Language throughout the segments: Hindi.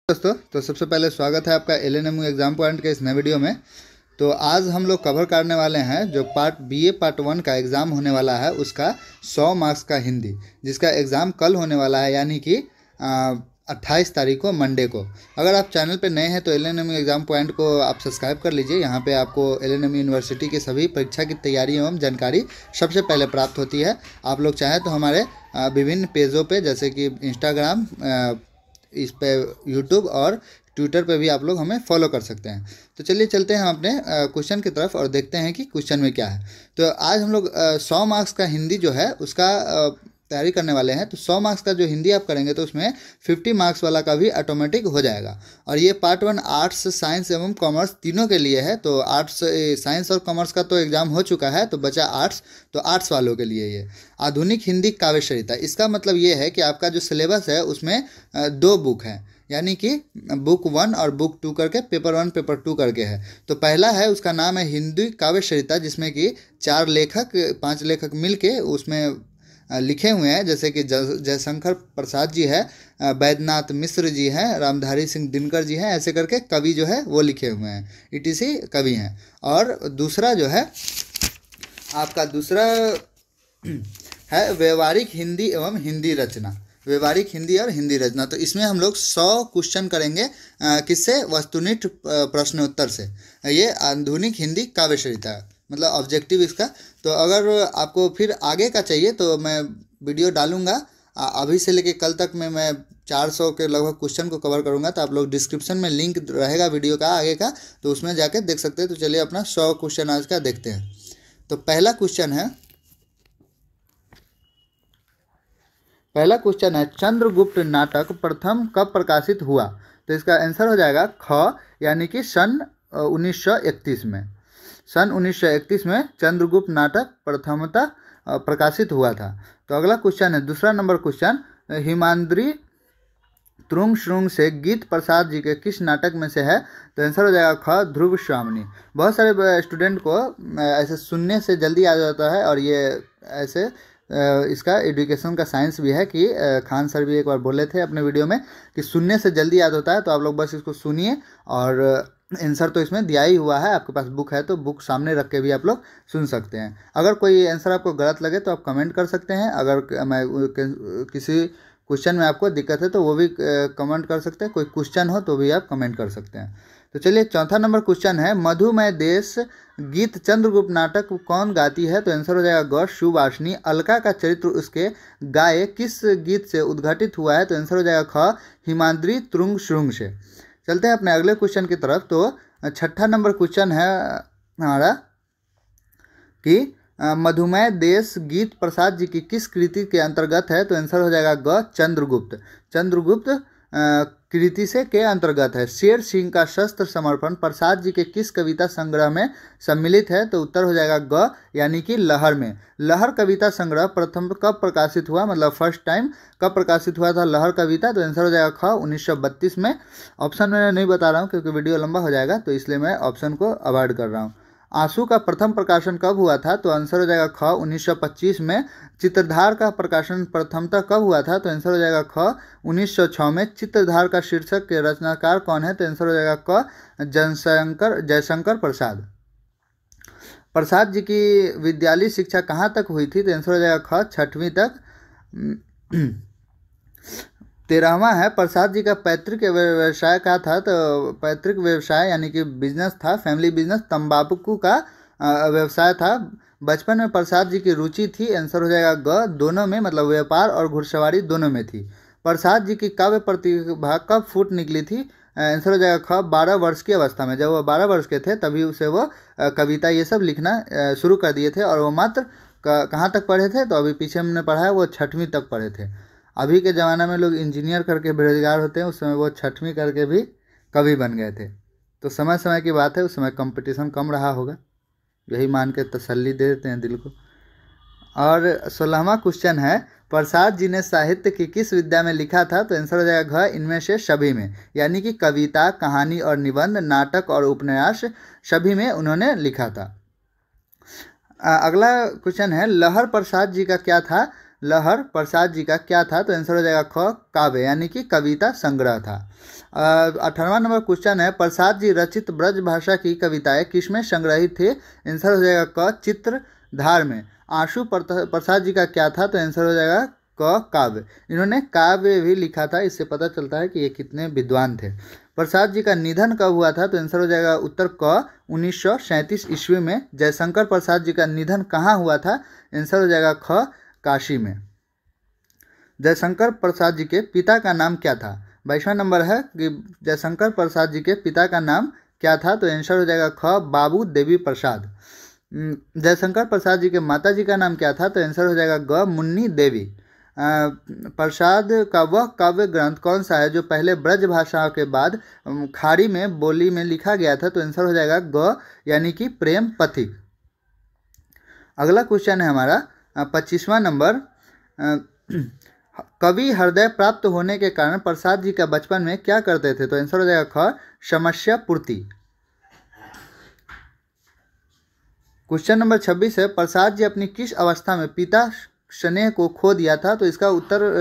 दोस्तों, तो सबसे पहले स्वागत है आपका एलएनएमयू एग्जाम पॉइंट के इस नए वीडियो में। तो आज हम लोग कवर करने वाले हैं जो बीए पार्ट 1 का एग्ज़ाम होने वाला है, उसका 100 मार्क्स का हिंदी, जिसका एग्ज़ाम कल होने वाला है, यानी कि 28 तारीख को, मंडे को। अगर आप चैनल पे नए हैं तो एलएनएमयू एग्जाम पॉइंट को आप सब्सक्राइब कर लीजिए। यहाँ पे आपको एलएनएमयू यूनिवर्सिटी की सभी परीक्षा की तैयारी एवं जानकारी सबसे पहले प्राप्त होती है। आप लोग चाहें तो हमारे विभिन्न पेजों पे, जैसे कि इंस्टाग्राम, इस पे यूट्यूब और ट्विटर पे भी आप लोग हमें फॉलो कर सकते हैं। तो चलिए चलते हैं हम अपने क्वेश्चन की तरफ और देखते हैं कि क्वेश्चन में क्या है। तो आज हम लोग 100 मार्क्स का हिंदी जो है उसका तैयारी करने वाले हैं। तो 100 मार्क्स का जो हिंदी आप करेंगे तो उसमें 50 मार्क्स वाला का भी ऑटोमेटिक हो जाएगा। और ये पार्ट 1 आर्ट्स, साइंस एवं कॉमर्स तीनों के लिए है। तो आर्ट्स, साइंस और कॉमर्स का तो एग्ज़ाम हो चुका है, तो बचा आर्ट्स। तो आर्ट्स वालों के लिए ये आधुनिक हिंदी काव्य सरिता, इसका मतलब ये है कि आपका जो सिलेबस है उसमें 2 बुक हैं, यानी कि बुक 1 और बुक 2 करके, पेपर 1 पेपर 2 करके है। तो पहला है, उसका नाम है हिंदी काव्य सरिता, जिसमें कि 5 लेखक मिलके उसमें लिखे हुए हैं, जैसे कि जयशंकर प्रसाद जी है, बैद्यनाथ मिश्र जी हैं, रामधारी सिंह दिनकर जी हैं, ऐसे करके कवि जो है वो लिखे हुए हैं, ईटीसी कवि हैं। और दूसरा जो है आपका दूसरा है व्यवहारिक हिंदी एवं हिंदी रचना, व्यवहारिक हिंदी और हिंदी रचना। तो इसमें हम लोग 100 क्वेश्चन करेंगे, किससे? वस्तुनिष्ठ प्रश्नोत्तर से। ये आधुनिक हिंदी काव्य सरिता, मतलब ऑब्जेक्टिव इसका। तो अगर आपको फिर आगे का चाहिए तो मैं वीडियो डालूंगा, अभी से लेके कल तक में मैं 400 के लगभग क्वेश्चन को कवर करूंगा। तो आप लोग डिस्क्रिप्शन में लिंक रहेगा वीडियो का आगे का, तो उसमें जाके देख सकते हैं। तो चलिए अपना 100 क्वेश्चन आज का देखते हैं। तो पहला क्वेश्चन है चंद्रगुप्त नाटक प्रथम कब प्रकाशित हुआ? तो इसका आंसर हो जाएगा ख, यानी कि सन 1931 में। सन 1931 में चंद्रगुप्त नाटक प्रथमतः प्रकाशित हुआ था। तो अगला क्वेश्चन है, दूसरा नंबर क्वेश्चन, हिमाद्री तुरुंग श्रुंग से गीत प्रसाद जी के किस नाटक में से है? तो आंसर हो जाएगा ख, ध्रुव श्रावणी। बहुत सारे स्टूडेंट को ऐसे सुनने से जल्दी आ जाता है, और ये ऐसे इसका एजुकेशन का साइंस भी है कि खान सर भी एक बार बोले थे अपने वीडियो में कि सुनने से जल्दी याद होता है। तो आप लोग बस इसको सुनिए, और आंसर तो इसमें दिया ही हुआ है, आपके पास बुक है तो बुक सामने रख के भी आप लोग सुन सकते हैं। अगर कोई आंसर आपको गलत लगे तो आप कमेंट कर सकते हैं। अगर मैं किसी क्वेश्चन में आपको दिक्कत है तो वो भी कमेंट कर सकते हैं, कोई क्वेश्चन हो तो भी आप कमेंट कर सकते हैं। तो चलिए चौथा नंबर क्वेश्चन है, मधुमय देश गीत चंद्रगुप्त नाटक कौन गाती है? तो आंसर हो जाएगा ग, सुवासिनी। अलका का चरित्र उसके गाये किस गीत से उद्घाटित हुआ है? तो आंसर हो जाएगा ख, हिमाद्री तुरुंग श्रुंग से। चलते हैं अपने अगले क्वेश्चन की तरफ। तो छठा नंबर क्वेश्चन है हमारा कि मधुमय देश गीत प्रसाद जी की किस कृति के अंतर्गत है? तो आंसर हो जाएगा ग, चंद्रगुप्त। चंद्रगुप्त कृति से के अंतर्गत है। शेर सिंह का शस्त्र समर्पण प्रसाद जी के किस कविता संग्रह में सम्मिलित है? तो उत्तर हो जाएगा ग, यानी कि लहर में। लहर कविता संग्रह प्रथम कब प्रकाशित हुआ, मतलब फर्स्ट टाइम कब प्रकाशित हुआ था लहर कविता? तो आंसर हो जाएगा ख, 1932 में। ऑप्शन मैं नहीं बता रहा हूँ क्योंकि वीडियो लंबा हो जाएगा, तो इसलिए मैं ऑप्शन को अवॉइड कर रहा हूँ। आंसू का प्रथम प्रकाशन कब हुआ था? तो आंसर हो जाएगा ख, 1925 में। चित्रधार का प्रकाशन प्रथमतः कब हुआ था? तो आंसर हो जाएगा ख, 1906 में। चित्रधार का शीर्षक के रचनाकार कौन है? तो आंसर हो जाएगा क, जयशंकर प्रसाद। प्रसाद जी की विद्यालय शिक्षा कहाँ तक हुई थी? तो आंसर हो जाएगा ख, 6वीं तक। 13वां है, प्रसाद जी का पैतृक व्यवसाय क्या था? तो पैतृक व्यवसाय यानी कि बिजनेस था, फैमिली बिजनेस, तंबाकू का व्यवसाय था। बचपन में प्रसाद जी की रुचि थी, आंसर हो जाएगा ग, दोनों में, मतलब व्यापार और घुड़सवारी दोनों में थी। प्रसाद जी की काव्य प्रतिभा कब फूट निकली थी? आंसर हो जाएगा ख, 12 वर्ष की अवस्था में। जब वो 12 वर्ष के थे तभी उसे वो कविता ये सब लिखना शुरू कर दिए थे, और वो मात्र कहाँ तक पढ़े थे? तो अभी पीछे हमने पढ़ा है वो 6वीं तक पढ़े थे। अभी के ज़माना में लोग इंजीनियर करके बेरोजगार होते हैं, उस समय वो 6वीं करके भी कवि बन गए थे। तो समय समय की बात है, उस समय कंपटीशन कम रहा होगा, यही मान के तसल्ली दे देते हैं दिल को। और 16वां क्वेश्चन है, प्रसाद जी ने साहित्य की किस विद्या में लिखा था? तो आंसर हो जाएगा घ, इनमें से सभी में, यानी कि कविता, कहानी और निबंध, नाटक और उपन्यास सभी में उन्होंने लिखा था। अगला क्वेश्चन है, लहर प्रसाद जी का क्या था? लहर प्रसाद जी का क्या था? तो आंसर हो जाएगा ख काव्य यानी कि कविता संग्रह था। 18वां नंबर क्वेश्चन है प्रसाद जी रचित ब्रज भाषा की कविताएं किसमें संग्रहित थे? आंसर हो जाएगा क चित्रधार में। आंसू प्रसाद जी का क्या था? तो आंसर हो जाएगा क काव्य। इन्होंने काव्य भी लिखा था, इससे पता चलता है कि ये कितने विद्वान थे। प्रसाद जी का निधन कब हुआ था? तो आंसर हो जाएगा उत्तर क 1937 ईस्वी में। जयशंकर प्रसाद जी का निधन कहाँ हुआ था? आंसर हो जाएगा ख काशी में। जयशंकर प्रसाद जी के पिता का नाम क्या था? 22वां नंबर है कि जयशंकर प्रसाद जी के पिता का नाम क्या था? तो आंसर हो जाएगा ख बाबू देवी प्रसाद। जयशंकर प्रसाद जी के माता जी का नाम क्या था? तो आंसर हो जाएगा ग मुन्नी देवी। प्रसाद का वह काव्य ग्रंथ कौन सा है जो पहले ब्रज भाषा के बाद खाड़ी में बोली में लिखा गया था? तो आंसर हो जाएगा ग यानी कि प्रेम पथिक। अगला क्वेश्चन है हमारा 25वां नंबर। कवि हृदय प्राप्त होने के कारण प्रसाद जी का बचपन में क्या करते थे? तो आंसर हो जाएगा ख समस्या पूर्ति। क्वेश्चन नंबर 26 है प्रसाद जी अपनी किस अवस्था में पिता स्नेह को खो दिया था? तो इसका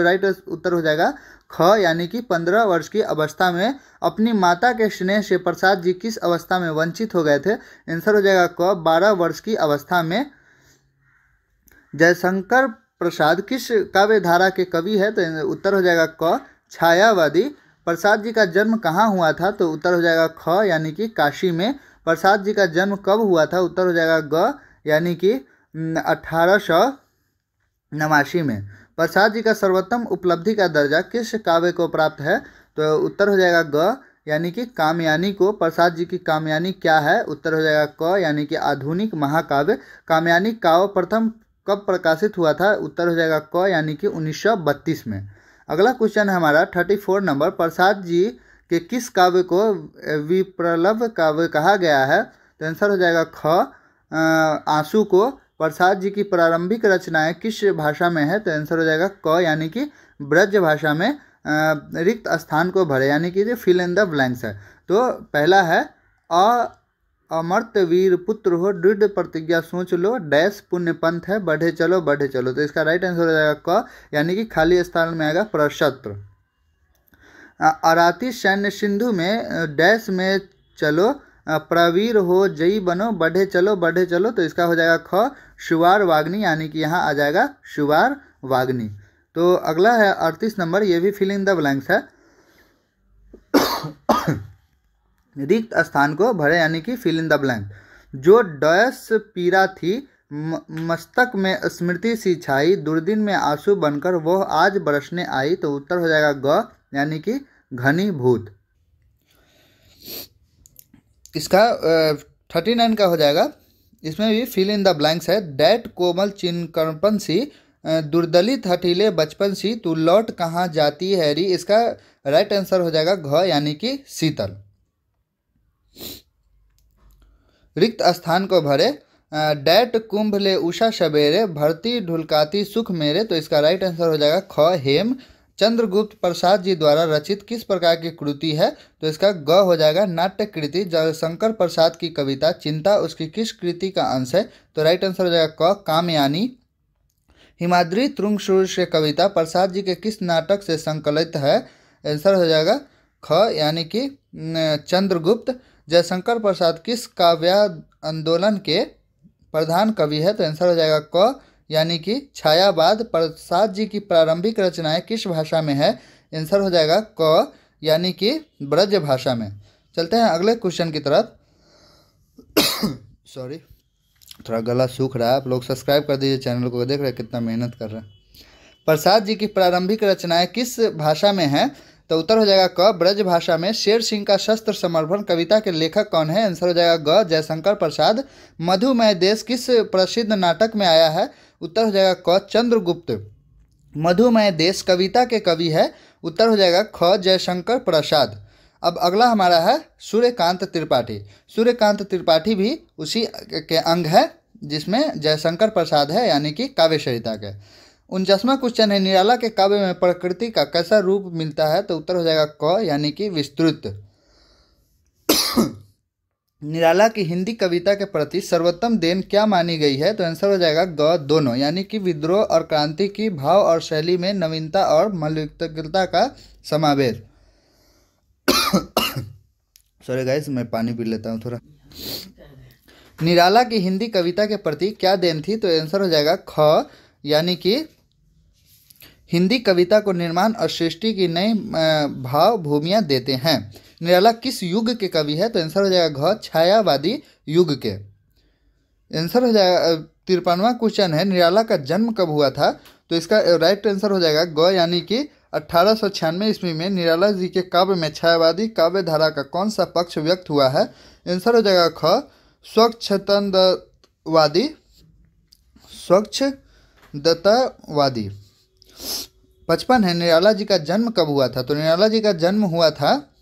राइट उत्तर हो जाएगा ख यानी कि 15 वर्ष की अवस्था में अपनी माता के स्नेह से प्रसाद जी किस अवस्था में वंचित हो गए थे? आंसर हो जाएगा क 12 वर्ष की अवस्था में। जयशंकर प्रसाद किस काव्य धारा के कवि है? तो उत्तर हो जाएगा क छायावादी। प्रसाद जी का जन्म कहाँ हुआ था? तो उत्तर हो जाएगा ख यानी कि काशी में। प्रसाद जी का जन्म कब हुआ था? उत्तर हो जाएगा ग यानी कि 1889 में। प्रसाद जी का सर्वोत्तम उपलब्धि का दर्जा किस काव्य को प्राप्त है? तो उत्तर हो जाएगा ग यानी कि कामयानी को। प्रसाद जी की कामयानी क्या है? उत्तर हो जाएगा क यानी कि आधुनिक महाकाव्य। कामयानी काव्य प्रथम कब प्रकाशित हुआ था? उत्तर हो जाएगा क यानी कि 1932 में। अगला क्वेश्चन है हमारा 34 नंबर। प्रसाद जी के किस काव्य को विप्रलभ काव्य कहा गया है? तो आंसर हो जाएगा ख आंसू को। प्रसाद जी की प्रारंभिक रचनाएं किस भाषा में है? तो आंसर हो जाएगा क यानी कि ब्रज भाषा में। रिक्त स्थान को भरे यानी कि फिल इन द ब्लैंक्स है। तो पहला है अमर्त वीर पुत्र हो दृढ़ प्रतिज्ञा सोच लो डैश पुण्य पंथ है बढ़े चलो बढ़े चलो। तो इसका राइट आंसर हो जाएगा क यानी कि खाली स्थान में आएगा प्रशस्त्र। अराती सैन्य सिंधु में डैश में चलो प्रवीर हो जयी बनो बढ़े चलो। तो इसका हो जाएगा ख शुवार वाग्नी यानी कि यहाँ आ जाएगा शुवार वाग्नी। तो अगला है 38 नंबर, ये भी फिल इन द ब्लैंक्स है। रिक्त स्थान को भरे यानी कि फिल इन द ब्लैंक। जो डैश पीड़ा थी मस्तक में स्मृति सी छाई दुर्दिन में आंसू बनकर वह आज बरसने आई। तो उत्तर हो जाएगा ग यानी कि घनीभूत। इसका 39 का हो जाएगा, इसमें भी फिल इन द ब्लैंक्स है। डैट कोमल चिन्कर्पण सी दुर्दलित हठीले बचपन सी तू लौट कहाँ जाती है री। इसका राइट आंसर हो जाएगा घ यानी कि शीतल। रिक्त स्थान को भरे डैट कुंभ ले उषा सवेरे भरती ढुलकाती सुख मेरे। तो इसका राइट आंसर हो जाएगा ख हेम। चंद्रगुप्त प्रसाद जी द्वारा रचित किस प्रकार की कृति है? तो इसका ग हो जाएगा नाट्य कृति। जयशंकर प्रसाद की कविता चिंता उसकी किस कृति का अंश है? तो राइट आंसर हो जाएगा क कामयानी। हिमाद्री तुंग सूर्य कविता प्रसाद जी के किस नाटक से संकलित है? आंसर हो जाएगा ख यानी कि चंद्रगुप्त। जयशंकर प्रसाद किस काव्य आंदोलन के प्रधान कवि है? तो आंसर हो जाएगा क यानी कि छायावाद। प्रसाद जी की प्रारंभिक रचनाएं किस भाषा में है? आंसर हो जाएगा क यानी कि ब्रज भाषा में। चलते हैं अगले क्वेश्चन की तरफ। सॉरी, थोड़ा गला सूख रहा है। आप लोग सब्सक्राइब कर दीजिए चैनल को, देख रहे हैं कितना मेहनत कर रहे हैं। प्रसाद जी की प्रारंभिक रचनाएं किस भाषा में है? तो उत्तर हो जाएगा क ब्रज भाषा में। शेर सिंह का शस्त्र समर्पण कविता के लेखक कौन है? आंसर हो जाएगा ग जयशंकर प्रसाद। मधुमय देश किस प्रसिद्ध नाटक में आया है? उत्तर हो जाएगा क चंद्रगुप्त। मधुमय देश कविता के कवि है? उत्तर हो जाएगा ख जयशंकर प्रसाद। अब अगला हमारा है सूर्यकांत त्रिपाठी। सूर्यकांत त्रिपाठी भी उसी के अंग है जिसमें जयशंकर प्रसाद है यानी कि काव्य संहिता के। 49वां क्वेश्चन है निराला के काव्य में प्रकृति का कैसा रूप मिलता है? तो उत्तर हो जाएगा क यानी कि विस्तृत। निराला की हिंदी कविता के प्रति सर्वोत्तम देन क्या मानी गई है? तो आंसर हो जाएगा ग दोनों, यानी कि विद्रोह और क्रांति की भाव और शैली में नवीनता और मौलिकता का समावेश। सॉरी गाइस, मैं पानी पी लेता हूँ थोड़ा। निराला की हिंदी कविता के प्रति क्या देन थी? तो आंसर हो जाएगा ख, यानी कि हिंदी कविता को निर्माण और सृष्टि की नई भाव भूमियाँ देते हैं। निराला किस युग के कवि है? तो आंसर हो जाएगा घ, छायावादी युग के। आंसर हो जाएगा 53वां क्वेश्चन है, निराला का जन्म कब हुआ था? तो इसका राइट आंसर हो जाएगा ग, यानी कि 1896 ईस्वी में निराला जी के काव्य में छायावादी काव्य धारा का कौन सा पक्ष व्यक्त हुआ है? आंसर हो जाएगा ख, स्वच्छंदतावादी। 55 है, निराला जी का जन्म कब हुआ था? तो निराला जी का जन्म हुआ था,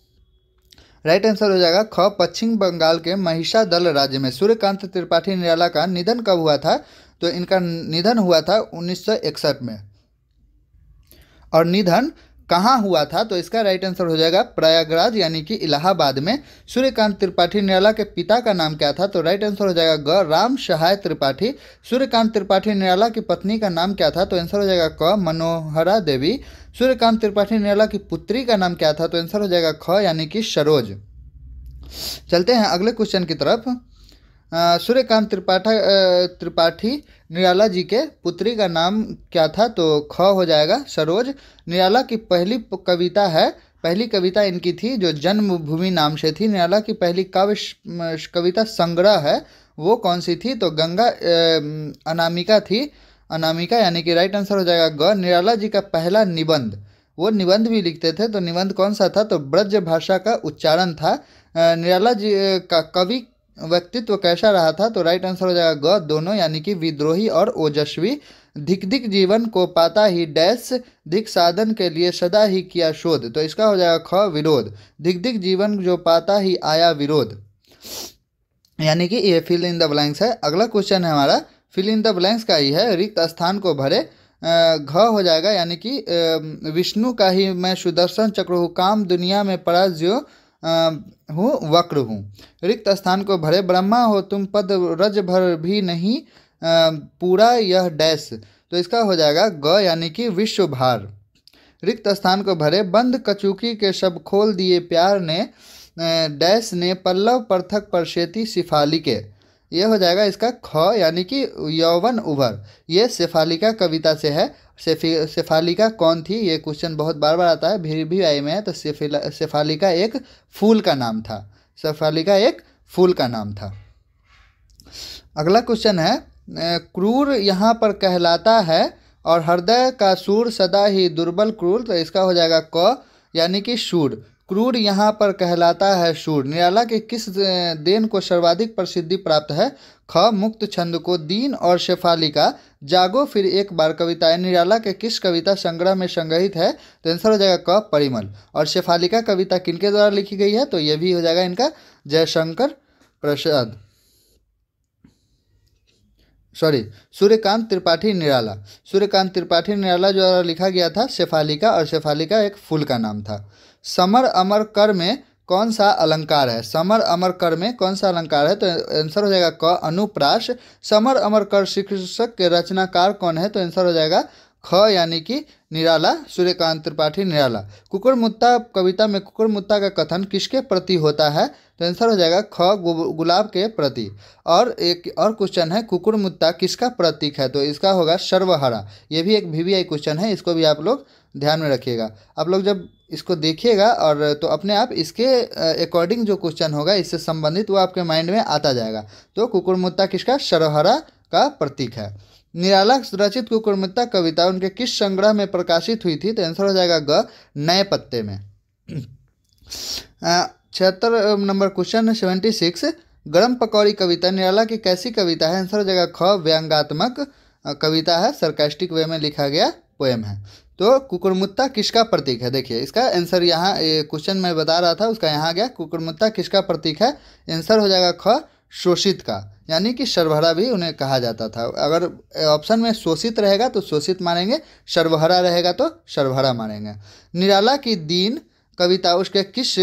राइट आंसर हो जाएगा ख, पश्चिम बंगाल के महिषादल राज्य में। सूर्यकांत त्रिपाठी निराला का निधन कब हुआ था? तो इनका निधन हुआ था 1961 में। और निधन कहाँ हुआ था? तो इसका राइट आंसर हो जाएगा प्रयागराज, यानी कि इलाहाबाद में। सूर्यकांत त्रिपाठी निराला के पिता का नाम क्या था? तो राइट आंसर हो जाएगा ग, राम सहाय त्रिपाठी। सूर्यकांत त्रिपाठी निराला की पत्नी का नाम क्या था? तो आंसर हो जाएगा क, मनोहरा देवी। सूर्यकांत त्रिपाठी निराला की पुत्री का नाम क्या था? तो आंसर हो जाएगा ख, यानी कि सरोज। चलते हैं अगले क्वेश्चन की तरफ। सूर्यकांत त्रिपाठी निराला जी के पुत्री का नाम क्या था? तो ख हो जाएगा सरोज। निराला की पहली कविता इनकी थी जो जन्मभूमि नाम से थी। निराला की पहली कविता संग्रह है, वो कौन सी थी? तो गंगा अनामिका थी, अनामिका, यानी कि राइट आंसर हो जाएगा ग। निराला जी का पहला निबंध, वो निबंध भी लिखते थे, तो निबंध कौन सा था? तो ब्रज भाषा का उच्चारण था। निराला जी का कवि व्यक्तित्व कैसा रहा था? तो राइट आंसर हो जाएगा ग, दोनों, यानी कि विद्रोही और ओजस्वी। धिक धिक जीवन को पाता ही डैश, धिक साधन के लिए सदा ही किया शोध। तो इसका हो जाएगा ख, विरोध। धिक धिक जीवन जो पाता ही आया विरोध, यानी कि ये फिल इन द ब्लैंक्स है। अगला क्वेश्चन है हमारा फिल इन द ब्लैंक्स का ही है, रिक्त स्थान को भरे। घ हो जाएगा, यानी कि विष्णु का ही मैं सुदर्शन चक्र हूँ, काम दुनिया में पड़ा ज्यो हूँ वक्र हूँ। रिक्त स्थान को भरे, ब्रह्मा हो तुम पद रज भर भी नहीं पूरा यह डैश। तो इसका हो जाएगा ग, यानी कि विश्व भार। रिक्त स्थान को भरे, बंद कचूकी के सब खोल दिए प्यार ने, डैश ने पल्लव पर्थक परसेती सिफाली के। ये हो जाएगा इसका ख, यानी कि यौवन उभर। ये शेफालिका कविता से है। शेफालिका कौन थी? ये क्वेश्चन बहुत बार बार आता है, भी आई में है। तो शेफालिका एक फूल का नाम था, शेफालिका एक फूल का नाम था। अगला क्वेश्चन है, क्रूर यहाँ पर कहलाता है और हृदय का सूर सदा ही दुर्बल क्रूर। तो इसका हो जाएगा क, यानी कि शूर। क्रूर यहाँ पर कहलाता है शूर। निराला के किस देन को सर्वाधिक प्रसिद्धि प्राप्त है? ख, मुक्त छंद को। दीन और शेफालिका, जागो फिर एक बार कविताएं निराला के किस कविता संग्रह में संग्रहित है? तो आंसर हो जाएगा क, परिमल। और शेफालिका कविता किनके द्वारा लिखी गई है? तो यह भी हो जाएगा इनका जयशंकर प्रसाद, सूर्यकांत त्रिपाठी निराला। सूर्यकांत त्रिपाठी निराला द्वारा लिखा गया था शेफालिका, और शेफालिका एक फूल का नाम था। समर अमर कर में कौन सा अलंकार है? समर अमर कर में कौन सा अलंकार है? तो आंसर हो जाएगा क, अनुप्रास। समर अमर कर शीर्षक के रचनाकार कौन है? तो आंसर हो जाएगा ख, यानी कि निराला, सूर्यकांत त्रिपाठी निराला। कुकुरमुत्ता कविता में कुकुरमुत्ता का कथन किसके प्रति होता है? तो आंसर हो जाएगा ख, गुलाब के प्रति। और एक और क्वेश्चन है, कुकुरमुत्ता किसका प्रतीक है? तो इसका होगा सर्वहरा। ये भी एक VVI क्वेश्चन है, इसको भी आप लोग ध्यान में रखिएगा। आप लोग जब इसको देखिएगा और तो अपने आप इसके अकॉर्डिंग जो क्वेश्चन होगा इससे संबंधित वो आपके माइंड में आता जाएगा। तो कुकुरमुत्ता किसका? सर्वहरा का प्रतीक है। निराला रचित कुकुरमुत्ता कविता उनके किस संग्रह में प्रकाशित हुई थी? तो आंसर हो जाएगा ग, नए पत्ते में। 76 नंबर क्वेश्चन 76, गरम पकौड़ी कविता निराला की कैसी कविता है? आंसर हो जाएगा ख, व्यंग्यात्मक कविता है, सरकास्टिक वे में लिखा गया पोएम है। तो कुकुरमुत्ता किसका प्रतीक है? देखिए इसका आंसर यहाँ क्वेश्चन मैं बता रहा था उसका यहाँ गया। कुकुरमुत्ता किसका प्रतीक है? आंसर हो जाएगा ख, शोषित का, यानी कि सर्वहरा भी उन्हें कहा जाता था। अगर ऑप्शन में शोषित रहेगा तो शोषित मानेंगे, सर्वहरा रहेगा तो सर्वहरा मानेंगे। निराला की दीन कविता उसके किस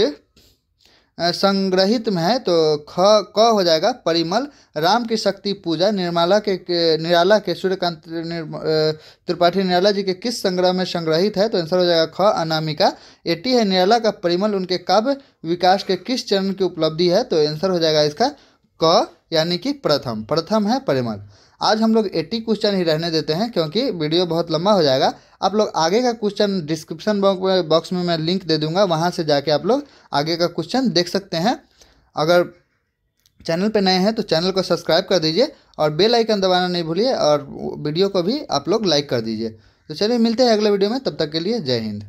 संग्रहित में है तो क हो जाएगा परिमल। राम की शक्ति पूजा निराला के सूर्यकांत त्रिपाठी निराला जी के किस संग्रह में संग्रहित है, तो आंसर हो जाएगा ख अनामिका। 80 है निराला का परिमल उनके काव्य विकास के किस चरण की उपलब्धि है, तो आंसर हो जाएगा इसका क यानी कि प्रथम है परिमल। आज हम लोग 80 क्वेश्चन ही रहने देते हैं क्योंकि वीडियो बहुत लंबा हो जाएगा। आप लोग आगे का क्वेश्चन डिस्क्रिप्शन बॉक्स में मैं लिंक दे दूंगा, वहां से जाके आप लोग आगे का क्वेश्चन देख सकते हैं। अगर चैनल पे नए हैं तो चैनल को सब्सक्राइब कर दीजिए और बेल आइकन दबाना नहीं भूलिए और वीडियो को भी आप लोग लाइक कर दीजिए। तो चलिए मिलते हैं अगले वीडियो में, तब तक के लिए जय हिंद।